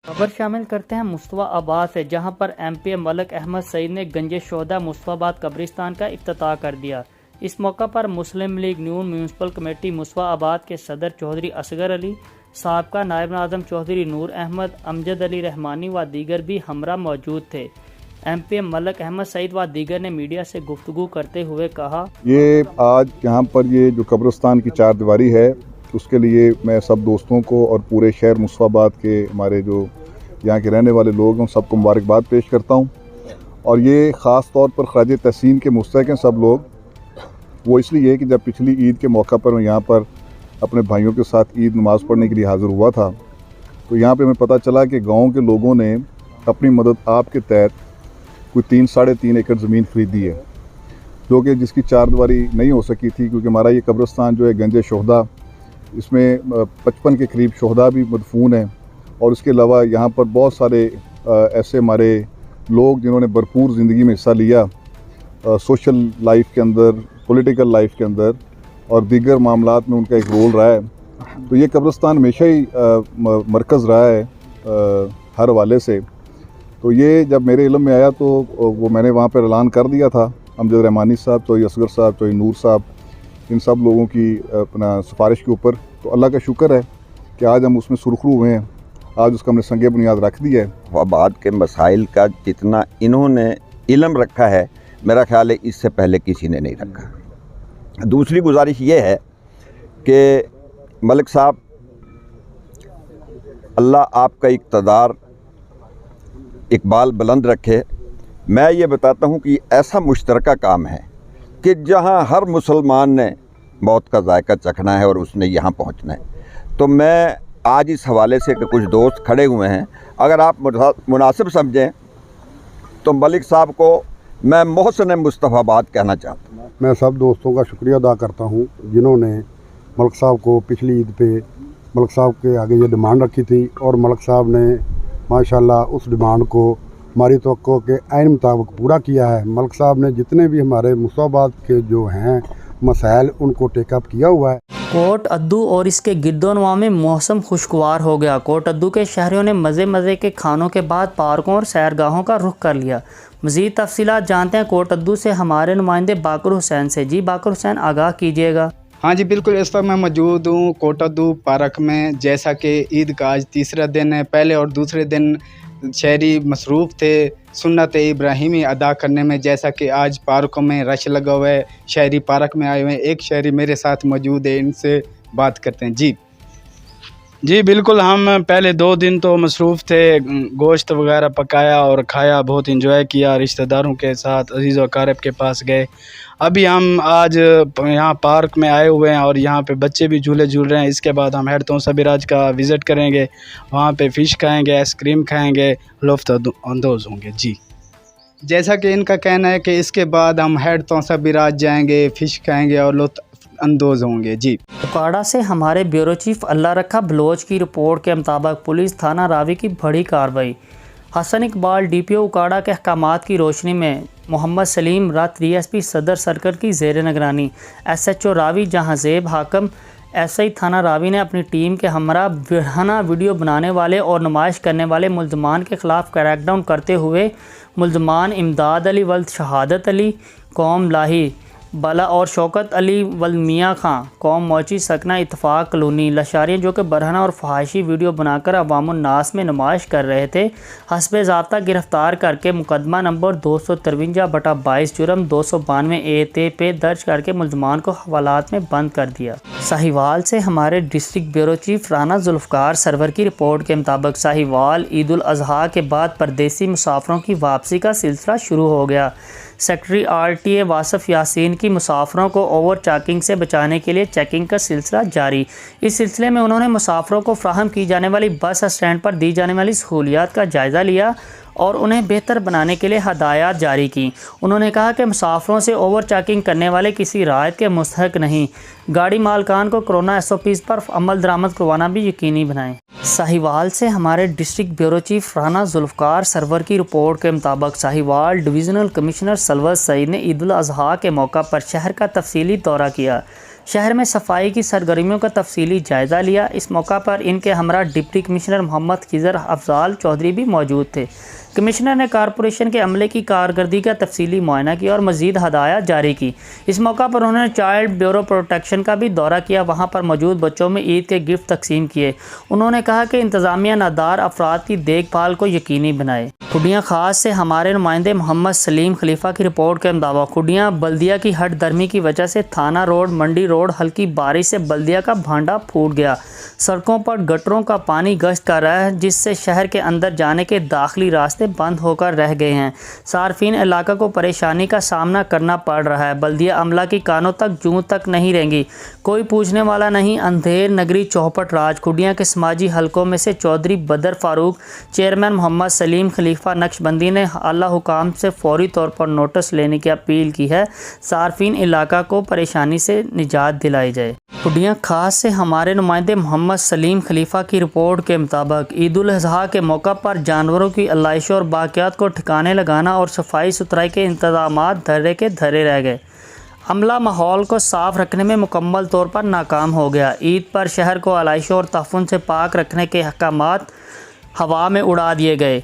खबर शामिल करते हैं मुस्तफाबाद से, जहां पर MP मलिक अहमद सईद ने गंज शोहदा मुस्तफाबाद कब्रिस्तान का इफ्तिताह कर दिया। इस मौका पर मुस्लिम लीग नून म्यूनसिपल कमेटी मुस्तफाबाद के सदर चौधरी असगर अली, साबका नायब नाज़िम चौधरी नूर अहमद, अमजद अली रहमानी व दीगर भी हमरा मौजूद थे। MP मलिक अहमद सईद व दीगर ने मीडिया से गुफ्तगू करते हुए कहा, ये आज यहाँ पर ये जो कब्रिस्तान की चार दीवारी है, उसके लिए मैं सब दोस्तों को और पूरे शहर मुस्तफाबाद के हमारे जो यहाँ के रहने वाले लोग हैं उन सबको मुबारकबाद पेश करता हूँ। और ये ख़ास तौर पर ख़राज तहसीन के मुस्तहिक़ हैं सब लोग। वो इसलिए कि जब पिछली ईद के मौका पर मैं यहाँ पर अपने भाइयों के साथ ईद नमाज़ पढ़ने के लिए हाज़िर हुआ था, तो यहाँ पे हमें पता चला कि गांव के लोगों ने अपनी मदद आप के तहत कोई 3-3.5 एकड़ ज़मीन ख़रीदी है, जो कि जिसकी चार दीवारी नहीं हो सकी थी, क्योंकि हमारा ये कब्रिस्तान जो है गंज शोहदा, इसमें 55 के करीब शोहदा भी मदफून हैं। और इसके अलावा यहाँ पर बहुत सारे ऐसे हमारे लोग जिन्होंने भरपूर ज़िंदगी में हिस्सा लिया, सोशल लाइफ के अंदर, पॉलिटिकल लाइफ के अंदर और दीगर मामलात में उनका एक रोल रहा है। तो ये कब्रिस्तान हमेशा ही मरकज़ रहा है हर हवाले से। तो ये जब मेरे इल्म में आया तो वो मैंने वहाँ पर ऐलान कर दिया था। अमजद रहमानी साहब, चौधरी असगर साहब, चौधरी नूर साहब, इन सब लोगों की अपना सिफारिश के ऊपर, तो अल्लाह का शुक्र है कि आज हम उसमें सुरखरू हुए हैं। आज उसका हमने संगे बुनियाद रख दी है। मुस्तफाबाद के मसाइल का जितना इन्होंने इल्म रखा है, मेरा ख्याल है इससे पहले किसी ने नहीं रखा। दूसरी गुजारिश ये है कि मलिक साहब, अल्लाह आपका इक़्तिदार इकबाल बुलंद रखे। मैं ये बताता हूँ कि ऐसा मुश्तरका काम है कि जहाँ हर मुसलमान ने मौत का जायका चखना है और उसने यहाँ पहुँचना है। तो मैं आज इस हवाले से कि कुछ दोस्त खड़े हुए हैं, अगर आप मुनासिब समझें तो मलिक साहब को मैं मोहसिन मुस्तफाबाद कहना चाहता हूँ। मैं सब दोस्तों का शुक्रिया अदा करता हूँ जिन्होंने मलिक साहब को पिछली ईद पे मलिक साहब के आगे ये डिमांड रखी थी, और मलिक साहब ने माशाल्लाह उस डिमांड को हमारी तवक्को के ऐन मुताबिक पूरा किया है। मलिक साहब ने जितने भी हमारे मुस्तफाबाद के जो हैं मसाइल, उनको टेकअप किया हुआ है। कोट अद्दू और इसके गिरदोनवा में मौसम खुशगवार हो गया। कोट अद्दू के शहरियों ने मज़े के खानों के बाद पार्कों और सैरगाहों का रुख कर लिया। मज़ीद तफसीलात जानते हैं कोट अद्दू से हमारे नुमाइंदे बाकर हुसैन से। जी बाकर हुसैन, आगाह कीजिएगा। हाँ जी बिल्कुल, इस वक्त मैं मौजूद हूँ कोट अद्दू पार्क में। जैसा कि ईद का आज तीसरा दिन है, पहले और दूसरे दिन शहरी मसरूफ़ थे सुन्नत इब्राहिमी अदा करने में। जैसा कि आज पार्कों में रश लगा हुआ है, शहरी पार्क में आए हुए हैं। एक शहरी मेरे साथ मौजूद है, इनसे बात करते हैं। जी बिल्कुल, हम पहले 2 दिन तो मसरूफ़ थे, गोश्त वगैरह पकाया और खाया, बहुत इंजॉय किया, रिश्तेदारों के साथ अजीज़ व अकारिब के पास गए। अभी हम आज यहाँ पार्क में आए हुए हैं और यहाँ पे बच्चे भी झूले झूल रहे हैं। इसके बाद हम हेड तौसा बिराज का विज़िट करेंगे, वहाँ पे फ़िश खाएंगे, आइसक्रीम खाएंगे, लुत्फ़ अंदोज़ होंगे। जी, जैसा कि इनका कहना है कि इसके बाद हम हेड तौसा बिराज जाएंगे, फ़िश खाएंगे और लुत्फ़ अंदोज़ होंगे। जी, उकाड़ा से हमारे ब्यूरो चीफ अल्लाह रखा बलोच की रिपोर्ट के मुताबिक पुलिस थाना रावी की बड़ी कार्रवाई। हसन इकबाल DPO उकाड़ा के अहकामात की रोशनी में मोहम्मद सलीम रात DSP सदर सर्कल की ज़ेर निगरानी SHO रावी जहांज़ेब हाकम SI थाना रावी ने अपनी टीम के हमरा बिरहना वीडियो बनाने वाले और नुमाइश करने वाले मुल्ज़मान के ख़िलाफ़ क्रैकडाउन करते हुए मुल्ज़मान इमदाद अली वल्द शहादत अली कौम लाही बला और शौकत अली वल्द मियाँ खां कौम मौची सकना इत्तफाक कलोनी लशारियाँ, जो कि बरहना और फहाशी वीडियो बनाकर अवामुन्नास में नुमाइश कर रहे थे, हस्बे ज़ाब्ता गिरफ़्तार करके मुकदमा नंबर 253/22 जुर्म 292 A पे दर्ज करके मुल्ज़मान को हवालात में बंद कर दिया। साहिवाल से हमारे district bureau chief Rana Zulfiqar Sarwar की रिपोर्ट के मुताबिक साहिवाल ईद उल अज़हा के बाद परदेसी मुसाफरों की वापसी का सिलसिला शुरू हो गया। सेक्रेटरी RTA वासफ़ यासीन की मुसाफरों को ओवर चेकिंग से बचाने के लिए चेकिंग का सिलसिला जारी। इस सिलसिले में उन्होंने मुसाफरों को फ्राहम की जाने वाली बस स्टैंड पर दी जाने वाली सहूलियात का जायज़ा लिया और उन्हें बेहतर बनाने के लिए हदायत जारी की। उन्होंने कहा कि मुसाफरों से ओवर चेकिंग करने वाले किसी राहत के मुस्तहक नहीं। गाड़ी मालकान को कोरोना SOPs पर अमल दरामद करवाना भी यकीनी बनाएं। साहिवाल से हमारे district bureau chief Rana Zulfiqar Sarwar की रिपोर्ट के मुताबिक साहिवाल डिवीज़नल कमिश्नर सलवत सईद ने ईद उल अज़हा के मौका पर शहर का तफसीली दौरा किया। شہر میں صفائی کی سرگرمیوں کا تفصیلی جائزہ لیا۔ اس موقع پر ان کے ہمراہ ڈپٹی کمشنر محمد خضر افضال چودھری بھی موجود تھے۔ کمشنر نے کارپوریشن کے عملے کی کارکردگی کا تفصیلی معائنہ کیا اور مزید ہدایات جاری کی۔ اس موقع پر انہوں نے چائلڈ بیورو پروٹیکشن کا بھی دورہ کیا، وہاں پر موجود بچوں میں عید کے گفٹ تقسیم کیے۔ انہوں نے کہا کہ انتظامیہ نادار افراد کی دیکھ بھال کو یقینی بنائے۔ کھڈیاں خاص سے ہمارے نمائندے محمد سلیم خلیفہ کی رپورٹ کے مطابق کھڈیاں بلدیہ کی ہٹ درمی کی وجہ سے تھانہ روڈ منڈی روڈ ہلکی بارش سے بلدیہ کا بھانڈا پھوٹ گیا۔ سڑکوں پر گٹروں کا پانی گشت کر رہا ہے، جس سے شہر کے اندر جانے کے داخلی راستے بند ہو کر رہ گئے ہیں۔ صارفین علاقہ کو پریشانی کا سامنا کرنا پڑ رہا ہے۔ بلدیہ عملہ کی کانوں تک جوں تک نہیں رہیں، کوئی پوچھنے والا نہیں۔ اندھیر نگری چوپٹ راج کھڈیاں کے سماجی حلقوں میں سے چودھری بدر فاروق، چیئرمین محمد سلیم خلیفہ نقشبندی نے اعلیٰ حکام سے فوری طور پر نوٹس لینے کی اپیل کی ہے۔ صارفین علاقہ کو پریشانی سے نجات دلائی جائے۔ کھڈیاں خاص سے ہمارے نمائندے محمد سلیم خلیفہ کی رپورٹ کے مطابق عید الاضحیٰ کے موقع پر جانوروں کی علائشوں اور باقیات کو ٹھکانے لگانا اور صفائی ستھرائی کے انتظامات دھرے کے دھرے رہ گئے۔ عملہ ماحول کو صاف رکھنے میں مکمل طور پر ناکام ہو گیا۔ عید پر شہر کو علائشوں اور تعفن سے پاک رکھنے کے احکامات ہوا میں اڑا دیے گئے۔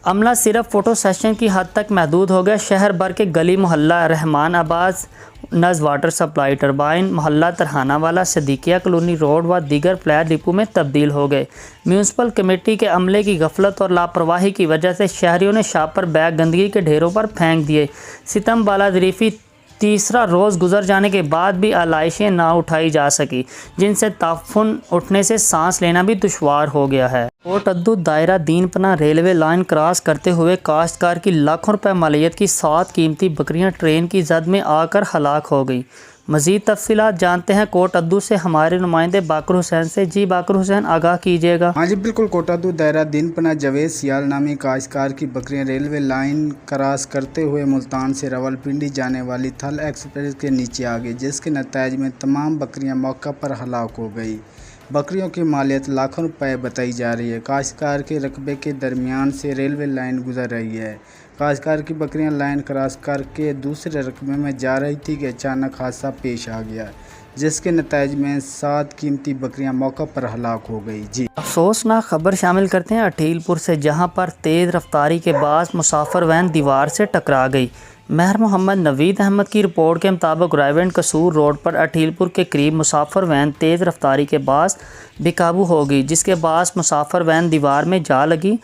عملہ صرف فوٹو سیشن کی حد تک محدود ہو گیا۔ شہر بھر کے گلی محلہ رحمان آباد نز واٹر سپلائی ٹربائن محلہ ترہانہ والا صدیقیہ کالونی روڈ و دیگر فلیٹ ڈپو میں تبدیل ہو گئے۔ میونسپل کمیٹی کے عملے کی غفلت اور لاپرواہی کی وجہ سے شہریوں نے شاپر بیگ گندگی کے ڈھیروں پر پھینک دیے۔ ستم بالا ظریفی تیسرا روز گزر جانے کے بعد بھی علائشیں نہ اٹھائی جا سکی، جن سے تعفن اٹھنے سے سانس لینا بھی دشوار ہو گیا ہے۔ کوٹ ادو دائرہ دین پناہ ریلوے لائن کراس کرتے ہوئے کاشتکار کی لاکھوں روپے مالیت کی 7 قیمتی بکریاں ٹرین کی زد میں آ کر ہلاک ہو گئی۔ مزید تفصیلات جانتے ہیں کوٹ ادو سے ہمارے نمائندے باقر حسین سے۔ جی باقر حسین، آگاہ کیجیے گا۔ ہاں جی بالکل، کوٹ ادو دائرہ دین پناہ جاوید سیال نامی کاشتکار کی بکریاں ریلوے لائن کراس کرتے ہوئے ملتان سے راولپنڈی جانے والی تھل ایکسپریس کے نیچے آ گئی، جس کے نتائج میں تمام بکریاں موقع پر ہلاک ہو گئی۔ بکریوں کی مالیت لاکھوں روپے بتائی جا رہی ہے۔ کاشتکار کے رقبے کے درمیان سے ریلوے لائن گزر رہی ہے۔ کاشتکار کی بکریاں لائن کراس کر کے دوسرے رقبے میں جا رہی تھی کہ اچانک حادثہ پیش آ گیا، جس کے نتائج میں 7 قیمتی بکریاں موقع پر ہلاک ہو گئی۔ جی افسوسناک خبر شامل کرتے ہیں اٹھیل پور سے، جہاں پر تیز رفتاری کے باعث مسافر وین دیوار سے ٹکرا گئی۔ مہر محمد نوید احمد کی رپورٹ کے مطابق رائیونڈ قصور روڈ پر اٹھیل پور کے قریب مسافر وین تیز رفتاری کے باعث بے قابو ہو گئی، جس کے باعث مسافر وین دیوار میں جا لگی۔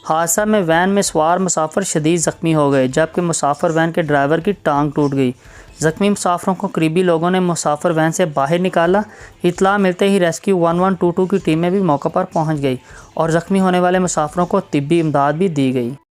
حادثہ میں وین میں سوار مسافر شدید زخمی ہو گئے، جبکہ مسافر وین کے ڈرائیور کی ٹانگ ٹوٹ گئی۔ زخمی مسافروں کو قریبی لوگوں نے مسافر وین سے باہر نکالا۔ اطلاع ملتے ہی ریسکیو 1122 کی ٹیمیں بھی موقع پر پہنچ گئی اور زخمی ہونے والے مسافروں کو طبی امداد بھی دی گئی۔